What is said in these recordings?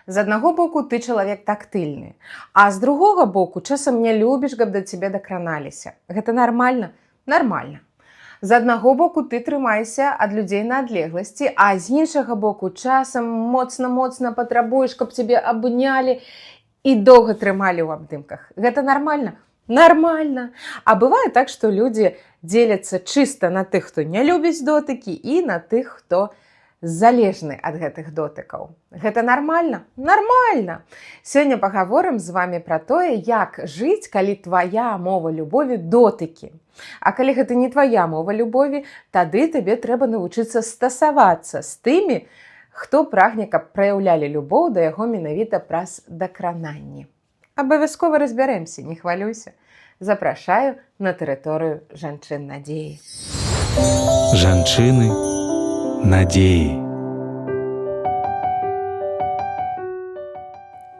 З аднаго боку ты чалавек тактыльны, а з другога боку часам не любіш, каб да цябе дакраналіся. Гэта нармальна? Нармальна. З аднаго боку ты трымайся ад людзей на адлегласці, а з іншага боку часам моцна-моцна патрабуеш, каб цябе абнялі і доўга трымалі ў абдымках. Гэта нармальна? Нармальна. А бывае так, што людзі дзеляцца чыста на тых, хто не любіць дотыкі, і на тых, хто залежны ад гэтых дотыкаў. Гэта нармальна? Нармальна! Сёння пагаворым з вамі пра тое, як жыць, калі твая мова любові дотыкі. А калі гэта не твая мова любові, тады табе трэба навучыцца стасавацца з тымі, хто прагне, каб праяўлялі любоў да яго менавіта праз дакрананні. Абавязкова разбярэмся, не хвалюйся. Запрашаю на тэрыторыю жанчын надзеі. Жанчыны надзеі.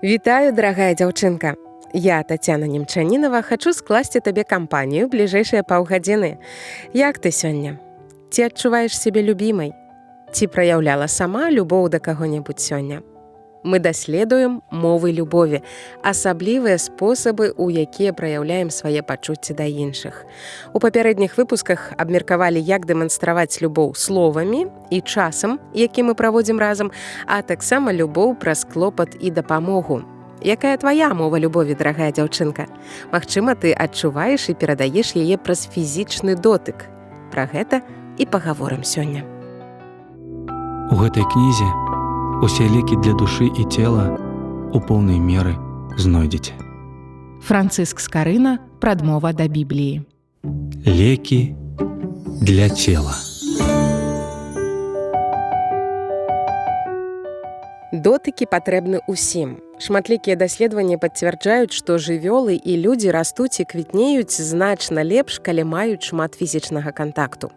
Вітаю, дарагая дзяўчынка. Я, Тацяна Немчанінава, хачу скласці табе кампанію бліжэйшыя паўгадзіны. Як ты сёння? Ці адчуваеш сябе любімай? Ці праяўляла сама любоў да каго-небудзь сёння? Мы даследуем мовы любові, асаблівыя спосабы, у якія праяўляем свае пачуцці да іншых. У папярэдніх выпусках абмеркавалі, як дэманстраваць любоў словамі і часам, які мы праводзім разам, а таксама любоў праз клопат і дапамогу. Якая твая мова любові, дарагая дзяўчынка? Магчыма, ты адчуваеш і перадаеш яе праз фізічны дотык. Пра гэта і пагаворым сёння. У гэтай кнізе усе лекі для душы і цела у поўнай меры знойдзеце. Францыск Скарына. Прадмова да Бібліі. Лекі для цела. Дотыкі патрэбны ўсім. Шматлікія даследаванні пацвярджаюць, што жывёлы і людзі растуць і квітнеюць значна лепш, калі маюць шмат фізічнага кантакту.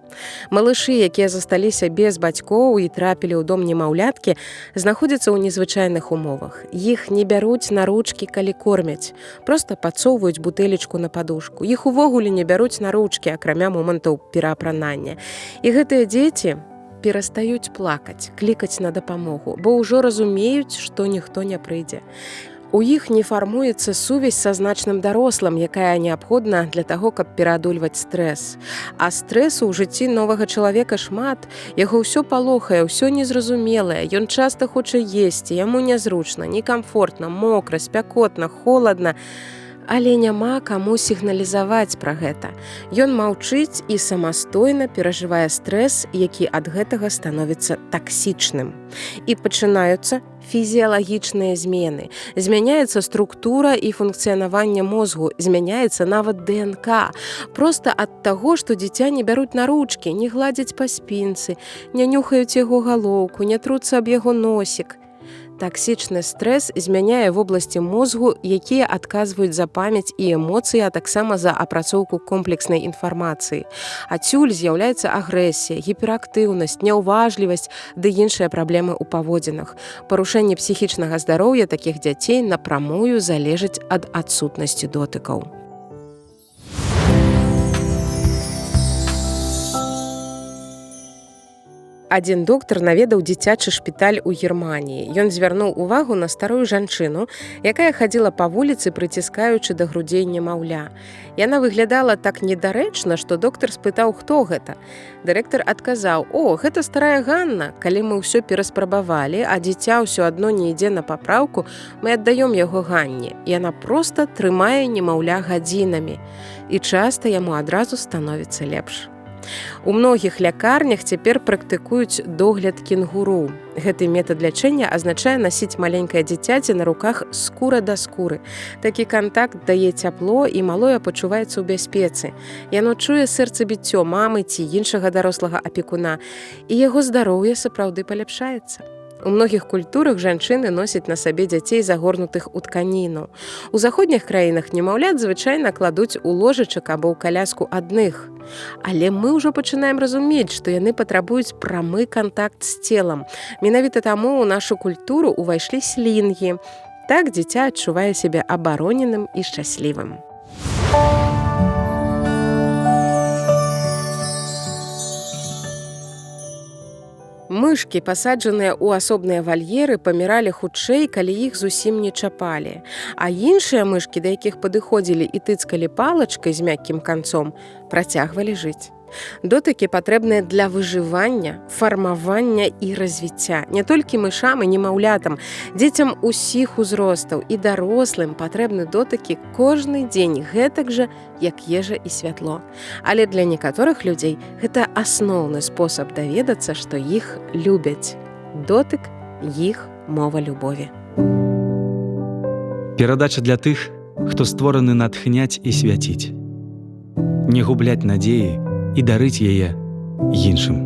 Малышы, якія засталіся без бацькоў і трапілі ў дом немаўляткі, знаходзяцца ў незвычайных умовах. Іх не бяруць на ручкі, калі кормяць. Проста падсоўваюць бутэлечку на падушку. Іх увогуле не бяруць на ручкі, акрамя момантаў пераапранання. І гэтыя дзеці перастаюць плакаць, клікаць на дапамогу, бо ўжо разумеюць, што ніхто не прыйдзе. У іх не фармуецца сувязь са значным дарослым, якая неабходна для таго, каб пераадольваць стрэс. А стрэсу ў жыцці новага чалавека шмат, яго ўсё палохае, ўсё незразумелае, ён часта хоча есці, яму нязручна, некамфортна, мокра, спякотна, холадна, але няма каму сігналізаваць пра гэта. Ён маўчыць і самастойна перажывае стрэс, які ад гэтага становіцца таксічным. І пачынаюцца фізіялагічныя змены. Змяняецца структура і функцыянаванне мозгу, змяняецца нават ДНК. Проста ад таго, што дзіця не бяруць на ручкі, не гладзяць па спінцы, не нюхаюць яго галоўку, не труцца аб яго носік. Таксічны стрэс змяняе вобласці мозгу, якія адказваюць за памяць і эмоцыі, а таксама за апрацоўку комплекснай інфармацыі. Адсюль з'яўляецца агрэсія, гіперактыўнасць, няўважлівасць ды іншыя праблемы ў паводзінах. Парушэнне псіхічнага здароўя такіх дзяцей напрамую залежыць ад адсутнасці дотыкаў. Адзін доктар наведаў дзіцячы шпіталь у Германіі. Ён звярнуў увагу на старую жанчыну, якая хадзіла па вуліцы, прыціскаючы да грудзей немаўля. Яна выглядала так недарэчна, што доктар спытаў, хто гэта. Дырэктар адказаў: «О, гэта старая Ганна. Калі мы ўсё пераспрабавалі, а дзіця ўсё адно не ідзе на папраўку, мы аддаём яго Ганне. Яна проста трымае немаўля гадзінамі. І часта яму адразу становіцца лепш». У многіх лякарнях цяпер практыкуюць догляд кенгуру. Гэты метад лячэння азначае насіць маленькае дзіцяці на руках скура да скуры. Такі кантакт дае цяпло, і малое пачуваецца ў бяспецы. Яно чуе сэрцабіццё мамы ці іншага дарослага апекуна, і яго здароўе сапраўды паляпшаецца. У многіх культурах жанчыны носяць на сабе дзяцей, загорнутых у тканіну. У заходніх краінах немаўлят звычайна кладуць у ложачак або ў каляску адных. Але мы ўжо пачынаем разумець, што яны патрабуюць прамы кантакт з целам. Менавіта таму ў нашу культуру ўвайшлі слінгі. Так дзіця адчувае сябе абароненым і шчаслівым. Мышкі, пасаджаныя ў асобныя вальеры, паміралі хутчэй, калі іх зусім не чапалі. А іншыя мышкі, да якіх падыходзілі і тыцкалі палачкай з мяккім канцом, працягвалі жыць. Дотыкі патрэбныя для выжывання, фармавання і развіцця. Не толькі мышам і немаўлятам, дзецям усіх узростаў і дарослым патрэбны дотыкі кожны дзень, гэтак жа, як ежа і святло. Але для некаторых людзей гэта асноўны спосаб даведацца, што іх любяць. Дотык – іх мова любові. Перадача для тых, хто створаны натхняць і свяціць. Не губляць надзеі і дарыць яе іншым.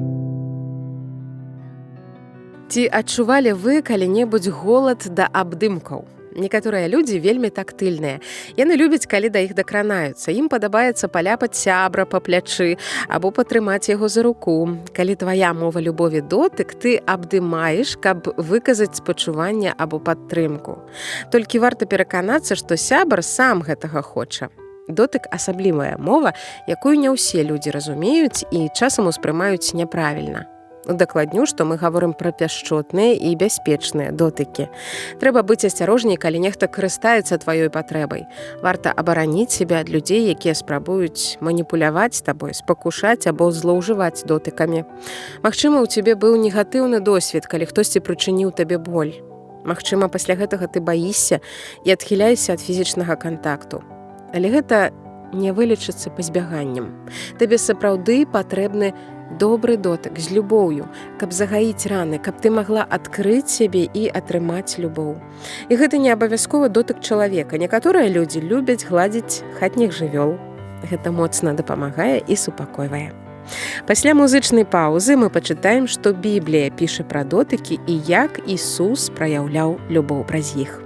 Ці адчувалі вы калі-небудзь голад да абдымкаў? Некаторыя людзі вельмі тактыльныя. Яны любяць, калі да іх дакранаюцца. Ім падабаецца паляпаць сябра па плячы або патрымаць яго за руку. Калі твая мова любові дотык, ты абдымаеш, каб выказаць спачуванне або падтрымку. Толькі варта пераканацца, што сябар сам гэтага хоча. Дотык – асаблівая мова, якую не ўсе людзі разумеюць і часам успрымаюць няправільна. Удакладню, што мы гаворым пра пяшчотныя і бяспечныя дотыкі. Трэба быць асцярожней, калі нехта карыстаецца тваёй патрэбай. Варта абараніць сябе ад людзей, якія спрабуюць маніпуляваць табой, спакушаць або злоўжываць дотыкамі. Магчыма, у цябе быў негатыўны досвед, калі хтосьці прычыніў табе боль. Магчыма, пасля гэтага ты баішся і адхіляешся ад фізічнага кантакту. Але гэта не вылечыцца пазбяганнем. Табе сапраўды патрэбны добры дотык з любоўю, каб загаіць раны, каб ты магла адкрыць сябе і атрымаць любоў. І гэта не абавязкова дотык чалавека. Некаторыя людзі любяць гладзіць хатніх жывёл. Гэта моцна дапамагае і супакойвае. Пасля музычнай паўзы мы пачытаем, што Біблія піша пра дотыкі і як Ісус праяўляў любоў праз іх.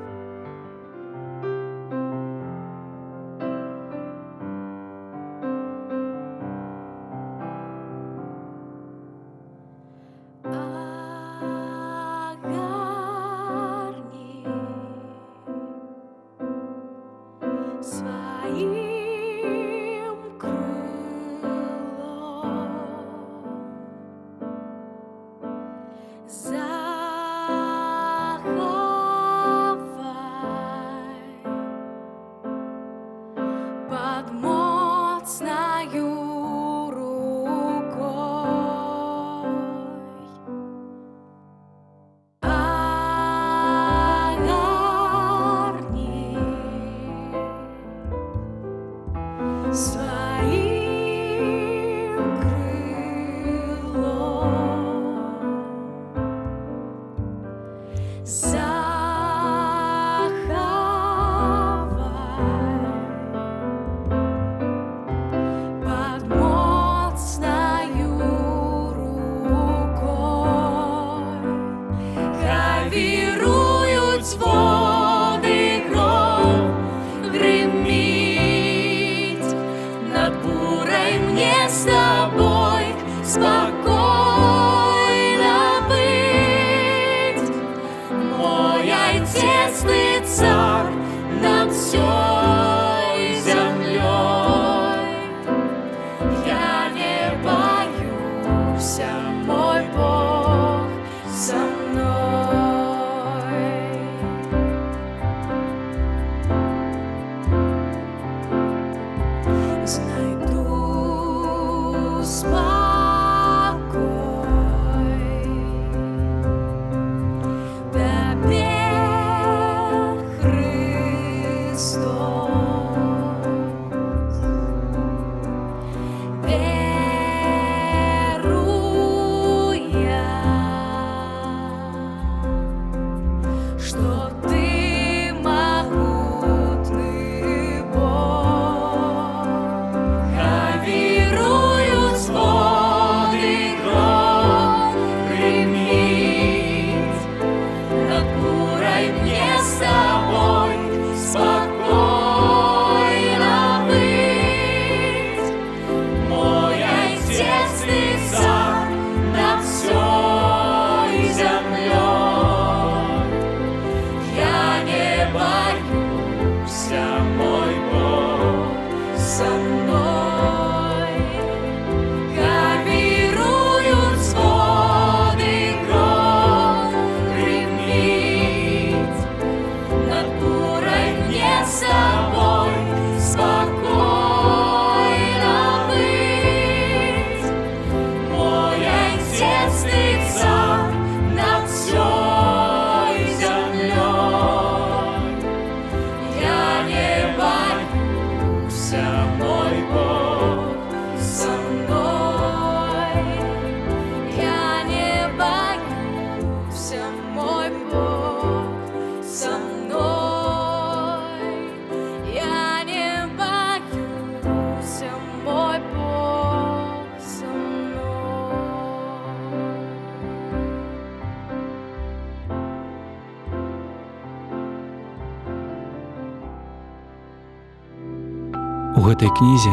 У гэтай кнізе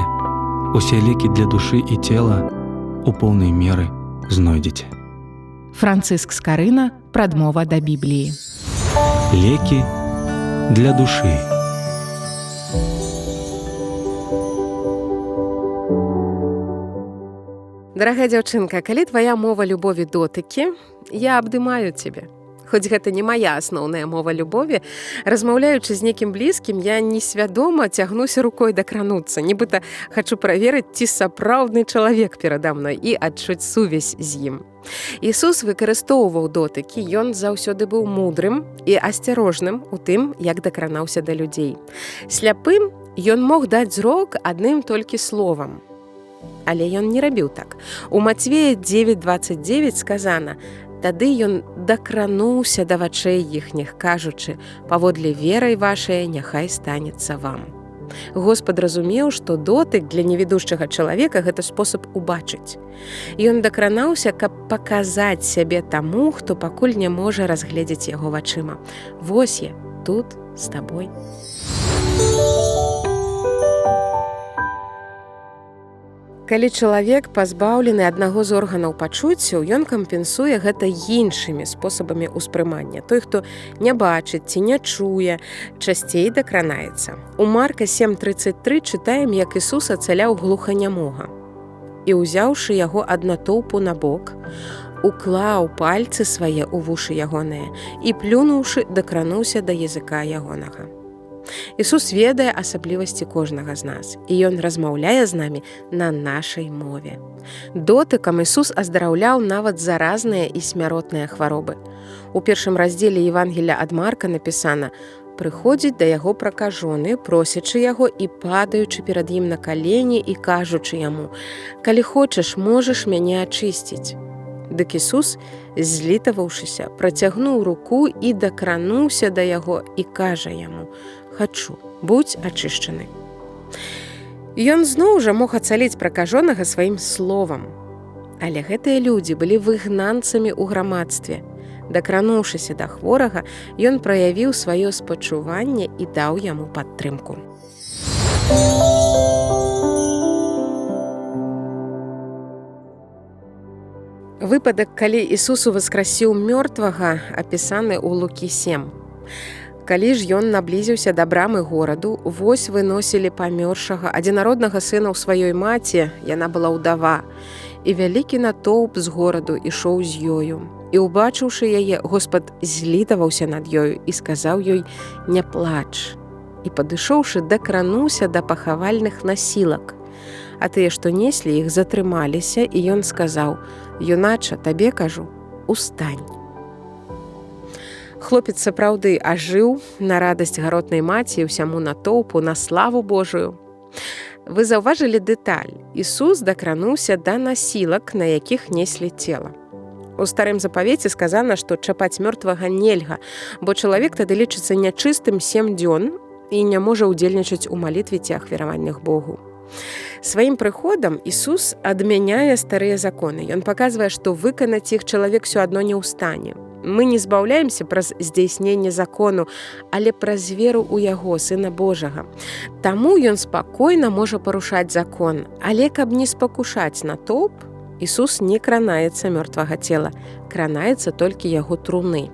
усе лекі для душы і цела у поўнай меры знойдзеце. Францыск Скарына. Прадмова да Бібліі. Лекі для душы. Дарагая дзяўчынка, калі твая мова любові дотыкі, я абдымаю цябе. Хоць гэта не мая асноўная мова любові, размаўляючы з некім блізкім, я несвядома цягнуся рукой дакрануцца, нібыта хачу праверыць, ці сапраўдны чалавек перада мной і адчуць сувязь з ім. Ісус выкарыстоўваў дотыкі, ён заўсёды быў мудрым і асцярожным у тым, як дакранаўся да людзей. Сляпым ён мог даць зрок адным толькі словам. Але ён не рабіў так. У Мацвея 9:29 сказана: «Тады ён дакрануўся да вачэй іхніх, кажучы: паводле верай вашай няхай станецца вам». Господ разумеў, што дотык для невідушчага чалавека – гэта спосаб убачыць. Ён дакранаўся, каб паказаць сябе таму, хто пакуль не можа разгледзець яго вачыма. Вось я тут з табой. Калі чалавек пазбаўлены аднаго з органаў пачуццяў, ён кампенсуе гэта іншымі спосабамі ўспрымання. Той, хто не бачыць ці не чуе, часцей дакранаецца. У Марка 7:33 чытаем, як Ісус ацаляў глуханямога. І, узяўшы яго ад натоўпу на бок, уклаў пальцы свае ў вушы ягоныя і, плюнуўшы, дакрануўся да языка ягонага. Ісус ведае асаблівасці кожнага з нас, і Ён размаўляе з намі на нашай мове. Дотыкам Ісус аздараўляў нават заразныя і смяротныя хваробы. У першым раздзеле Евангелія ад Марка напісана: «Прыходзіць да яго пракажоны, просячы яго і падаючы перад ім на калені і кажучы яму: калі хочаш, можаш мяне ачысціць». Дык Ісус, злітаваўшыся, працягнуў руку і дакрануўся да яго і кажа яму: «Хачу, будзь ачышчаны». Ён зноў жа мог ацаліць пракажонага сваім словам. Але гэтыя людзі былі выгнанцамі ў грамадстве. Дакрануўшыся да хворага, ён праявіў сваё спачуванне і даў яму падтрымку. Выпадак, калі Ісус уваскрасіў мёртвага, апісаны ў Лукі 7. Калі ж ён наблізіўся да брамы гораду, вось выносілі памёршага адзінароднага сына ў сваёй маці, яна была ўдава, і вялікі натоўп з гораду ішоў з ёю. І, убачыўшы яе, Господ злітаваўся над ёю і сказаў ёй: «Не плач». І, падышоўшы, дакрануўся да пахавальных насілак. А тыя, што неслі іх, затрымаліся, і ён сказаў: «Юнача, табе кажу, устань». Хлопец сапраўды ажыў на радасць гаротнай маці і ўсяму натоўпу, на славу Божую. Вы заўважылі дэталь. Ісус дакрануўся да насілак, на якіх неслі цела. У старым запавеце сказана, што чапаць мёртвага нельга, бо чалавек тады лічыцца нячыстым 7 дзён і не можа ўдзельнічаць у малітве ці ахвяраваннях Богу. Сваім прыходам Ісус адмяняе старыя законы. Ён паказвае, што выканаць іх чалавек усё адно не ў стане. Мы не збаўляемся праз здзяйсненне закону, але праз веру ў Яго, Сына Божага. Таму ён спакойна можа парушаць закон, але каб не спакушаць натоўп, Ісус не кранаецца мёртвага цела, кранаецца толькі яго труны.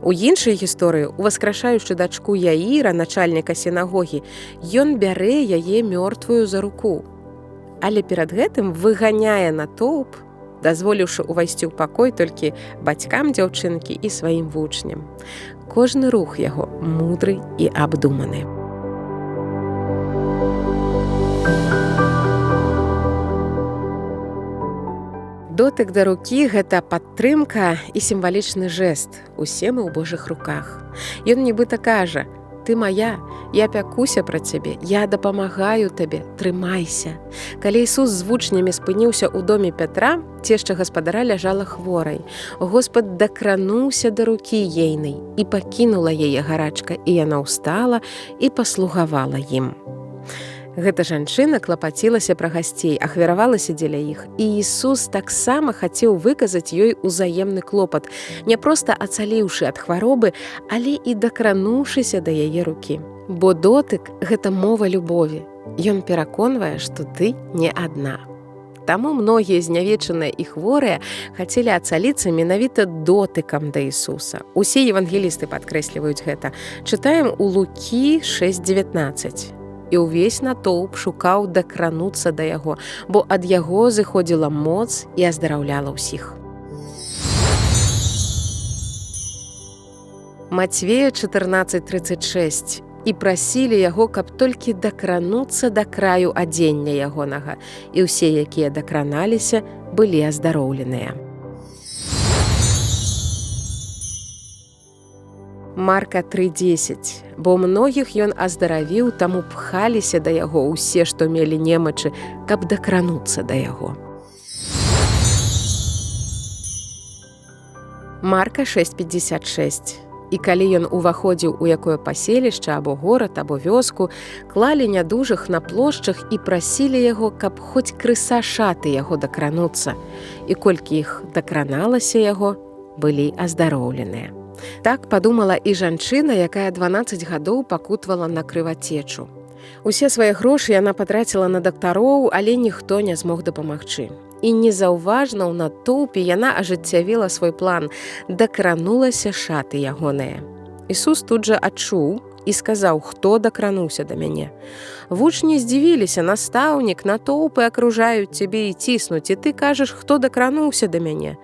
У іншай гісторыі, уваскрашаючы дачку Яіра, начальніка сінагогі, ён бярэ яе мёртвую за руку. Але перад гэтым выганяе натоўп, дазволіўшы ўвайсці ў пакой толькі бацькам дзяўчынкі і сваім вучням. Кожны рух яго мудры і абдуманы. Дотык да рукі – гэта падтрымка і сімвалічны жэст. Усе мы ў Божых руках. Ён нібыта кажа: «Ты моя, я пякуся пра цябе, я дапамагаю табе, трымайся». Калі Ісус з вучнямі спыніўся ў доме Пятра, цешча гаспадара ляжала хворай. Господ дакрануўся да рукі ейнай, і пакінула яе гарачка, і яна ўстала і паслугавала ім. Гэта жанчына клапацілася пра гасцей, ахвяравалася дзеля іх, і Ісус таксама хацеў выказаць ёй узаемны клопат, не проста ацаліўшы ад хваробы, але і дакрануўшыся да яе рукі. Бо дотык – гэта мова любові, Ён пераконвае, што ты не адна. Таму многія знявечаныя і хворыя хацелі ацаліцца менавіта дотыкам да Ісуса. Усе евангелісты падкрэсліваюць гэта. Чытаем у Лукі 6:19. І ўвесь натоўп шукаў дакрануцца да яго, бо ад яго зыходзіла моц і аздараўляла ўсіх. Мацвея 14:36. І прасілі яго, каб толькі дакрануцца да краю адзення ягонага, і ўсе, якія дакраналіся, былі аздароўленыя. Марка 3:10. Бо многіх ён аздаравіў, таму пхаліся да яго ўсе, што мелі немачы, каб дакрануцца да яго. Марка 6:56. І калі ён уваходзіў у якое паселішча або горад, або вёску, клалі нядужых на плошчах і прасілі яго, каб хоць крыса шаты яго дакрануцца. І колькі іх дакраналася яго, былі аздароўленыя. Так падумала і жанчына, якая 12 гадоў пакутвала на крывацечу. Усе свае грошы яна патраціла на дактароў, але ніхто не змог дапамагчы. І незаўважна ў натоўпе яна ажыццявіла свой план, дакранулася шаты ягоныя. Ісус тут жа адчуў і сказаў, хто дакрануўся да мяне. Вучні здзівіліся, настаўнік, натоўпы акружаюць цябе і ціснуць, і ты кажаш, хто дакрануўся да мяне.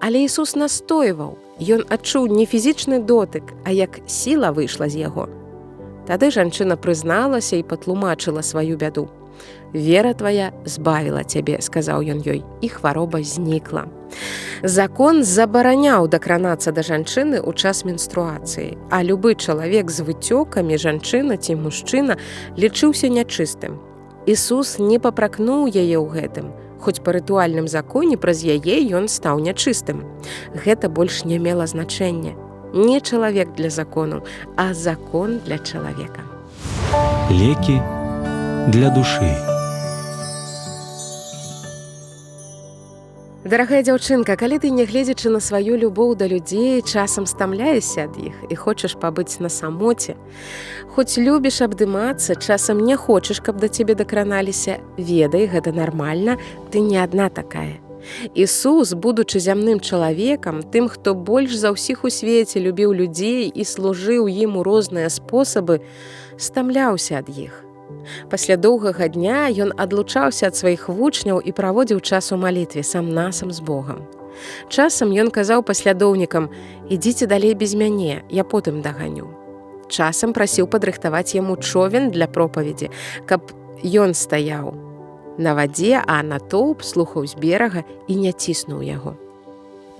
Але Ісус настойваў, ён адчуў не фізічны дотык, а як сіла выйшла з яго. Тады жанчына прызналася і патлумачыла сваю бяду. «Вера твая збавіла цябе», – сказаў ён ёй, і хвароба знікла. Закон забараняў дакранацца да жанчыны ў час менструацыі, а любы чалавек з выцёкамі, жанчына ці мужчына, лічыўся нячыстым. Ісус не папракнуў яе ў гэтым, хоць па рытуальным законе праз яе ён стаў нячыстым. Гэта больш не мела значэння. Не чалавек для закону, а закон для чалавека. Лекі для душы. Дарагая дзяўчынка, калі ты, нягледзячы на сваю любоў да людзей, часам стамляешся ад іх і хочаш пабыць на самоце, хоць любіш абдымацца, часам не хочаш, каб да цябе дакраналіся, ведай, гэта нармальна, ты не адна такая. Ісус, будучы зямным чалавекам, тым, хто больш за ўсіх у свеце любіў людзей і служыў ім у розныя спосабы, стамляўся ад іх. Пасля доўгага дня ён адлучаўся ад сваіх вучняў і праводзіў час у малітве сам-насам з Богам. Часам ён казаў паслядоўнікам: «Ідзіце далей без мяне, я потым даганю». Часам прасіў падрыхтаваць яму човен для пропаведзі, каб ён стаяў на вадзе, а натоўп слухаў з берага і не ціснуў яго.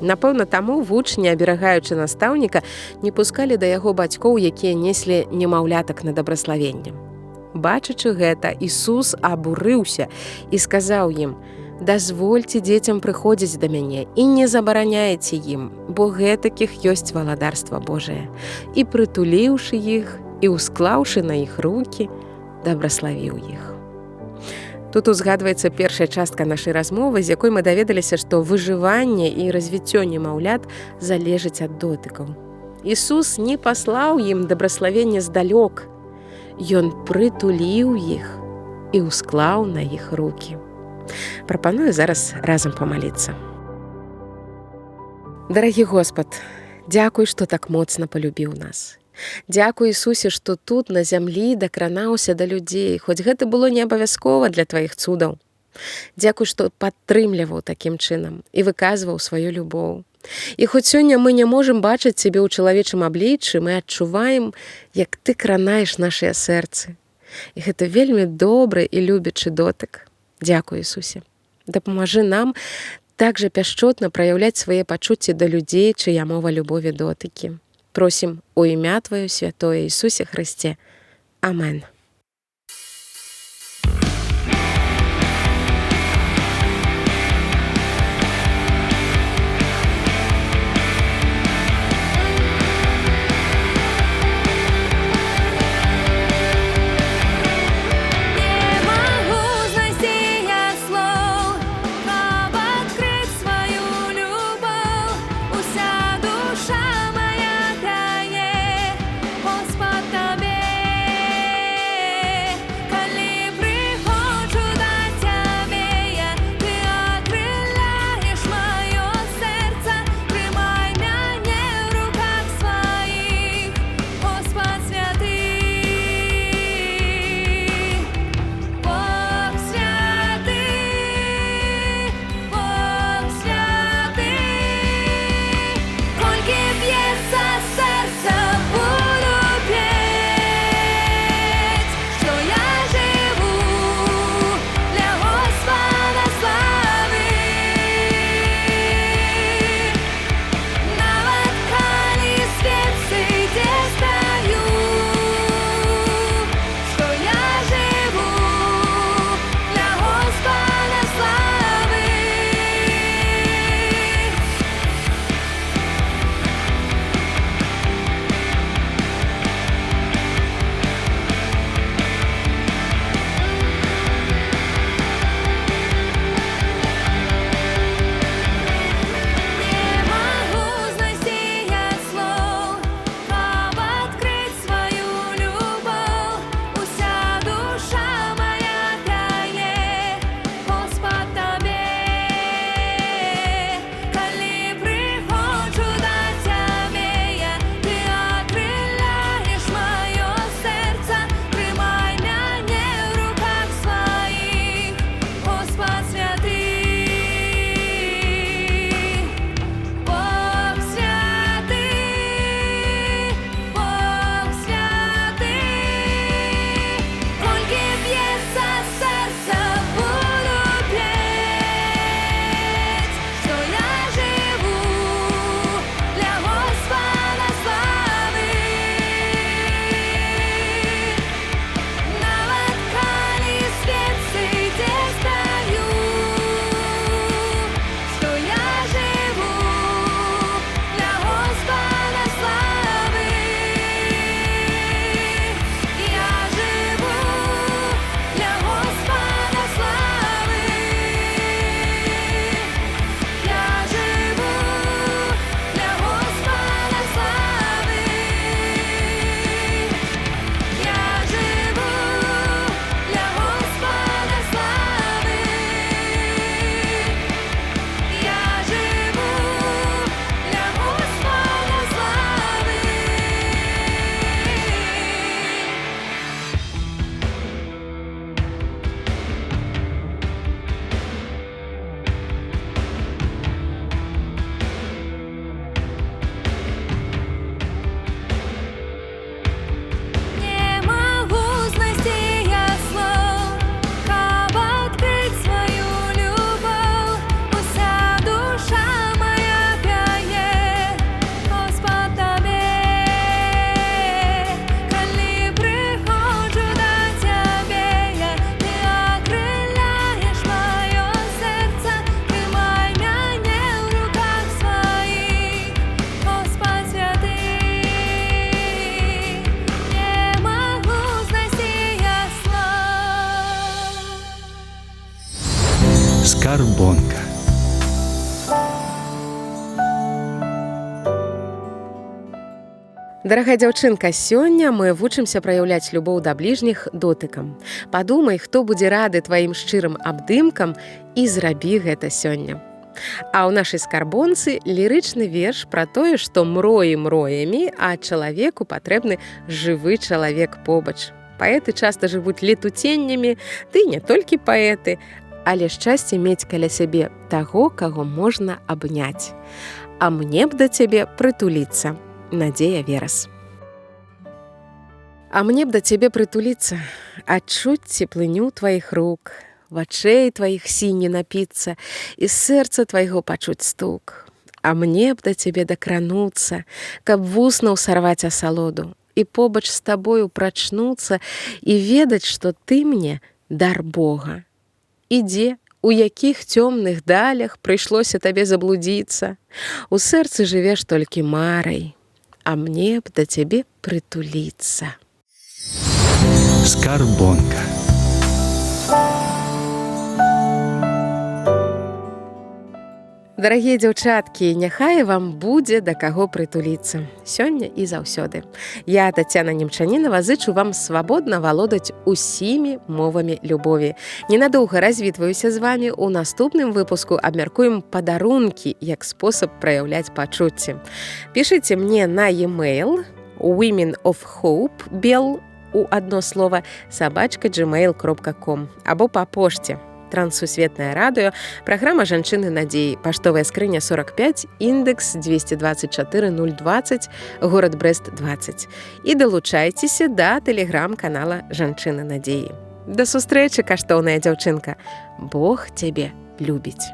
Напэўна, таму вучні, аберагаючы настаўніка, не пускалі да яго бацькоў, якія неслі немаўлятак на дабраславенне. Бачачы гэта, Ісус абурыўся і сказаў ім: «Дазвольце дзецям прыходзіць да мяне і не забараняйце ім, бо гэтакіх ёсць валадарства Божае». І прытуліўшы іх і усклаўшы на іх рукі, дабраславіў іх. Тут узгадваецца першая частка нашай размовы, з якой мы даведаліся, што выжыванне і развіццё немаўлят залежыць ад дотыкаў. Ісус не паслаў ім дабраславенне здалёк, ён прытуліў іх і ўсклаў на іх рукі. Прапаную зараз разам памаліцца. Дарагі Господ, дзякуй, што так моцна палюбіў нас. Дзякуй, Ісусе, што тут на зямлі дакранаўся да людзей, хоць гэта было не абавязкова для тваіх цудаў. Дзякуй, што падтрымліваў такім чынам і выказваў сваю любоў. І хоць сёння мы не можам бачыць цябе ў чалавечым абліччы, мы адчуваем, як ты кранаеш нашыя сэрцы. І гэта вельмі добры і любячы дотык. Дзякуй, Ісусе. Дапамажы нам так жа пяшчотна праяўляць свае пачуцці да людзей, чыя мова любові дотыкі. Просім у імя Тваё святое Ісусе Хрысце. Амен. Скарбонка. Дарагая дзяўчынка, сёння мы вучымся праяўляць любоў да бліжніх дотыкам. Падумай, хто будзе рады тваім шчырым абдымкам, і зрабі гэта сёння. А ў нашай скарбонцы лірычны верш пра тое, што мроі мроямі, а чалавеку патрэбны жывы чалавек побач. Паэты часта жывуць летуценнямі, ды не толькі паэты, але шчасце мець каля сябе таго, каго можна абняць. А мне б да цябе прытуліцца. Надзея Верас. А мне б да цябе прытуліцца, адчуць цеплыню тваіх рук, вачэй тваіх сіні напіцца і сэрца твайго пачуць стук. А мне б да цябе дакрануцца, каб вуснаў сарваць асалоду і побач з табою прачнуцца і ведаць, што ты мне дар Бога. Ідзе, у якіх цёмных далях прыйшлося табе заблудзіцца. У сэрцы жывеш толькі марай, а мне б да цябе прытуліцца. Скарбонка. Дарагія дзяўчаткі, няхай вам будзе да каго прытуліцца. Сёння і заўсёды. Я, Тацяна Немчанінава, зычу вам свабодна валодаць усімі мовамі любові. Ненадоўга развітваюся з вамі. У наступным выпуску абмяркуем падарункі як спосаб праяўляць пачуцці. Пішыце мне на e-mail womenofhope, у адно слова, @gmail.com або па пошце. Транссусветнае радыё, праграма «Жанчыны надзеі», паштовая скрыня 45, індекс 224020, горад Брэст 20. І далучайцеся да тэлеграм-канала «Жанчыны надзеі». Да сустрэчы, каштоўная дзяўчынка. Бог цябе любіць.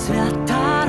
Свята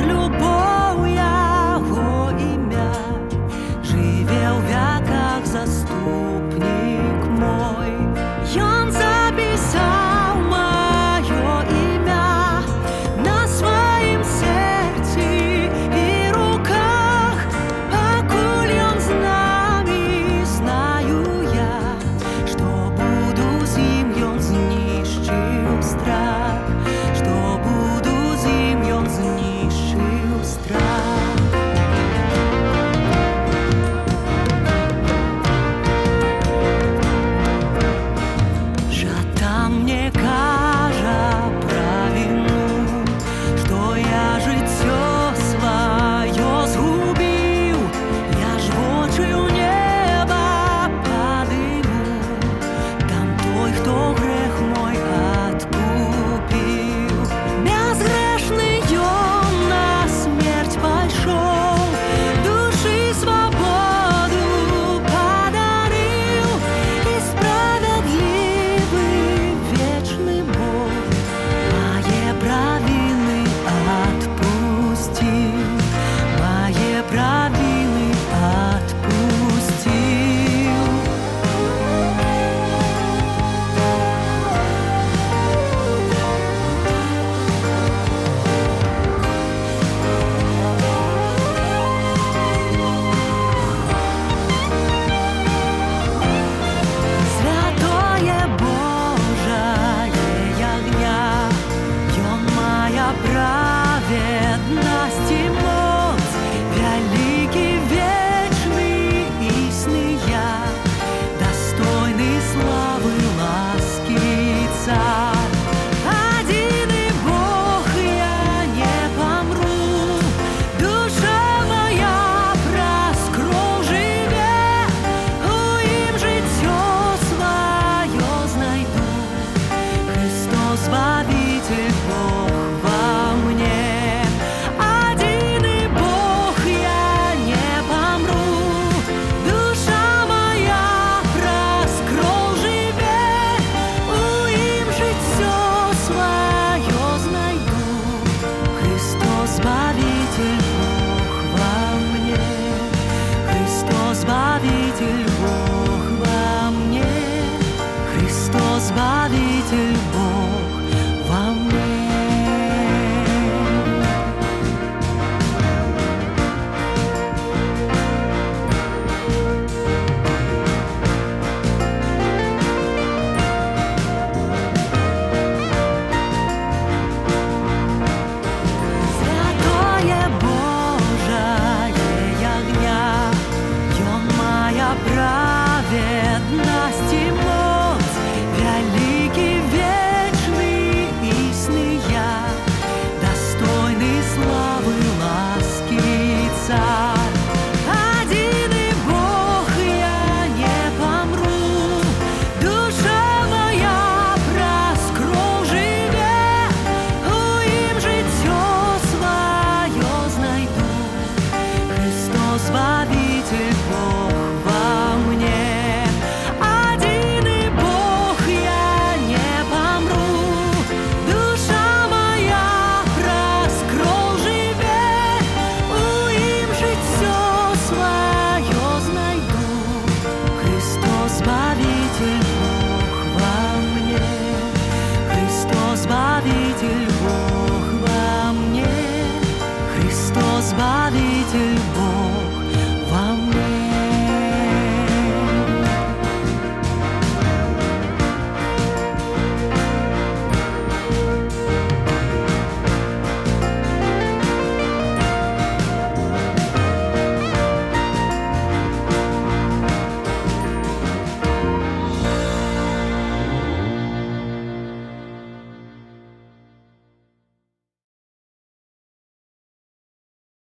любовь.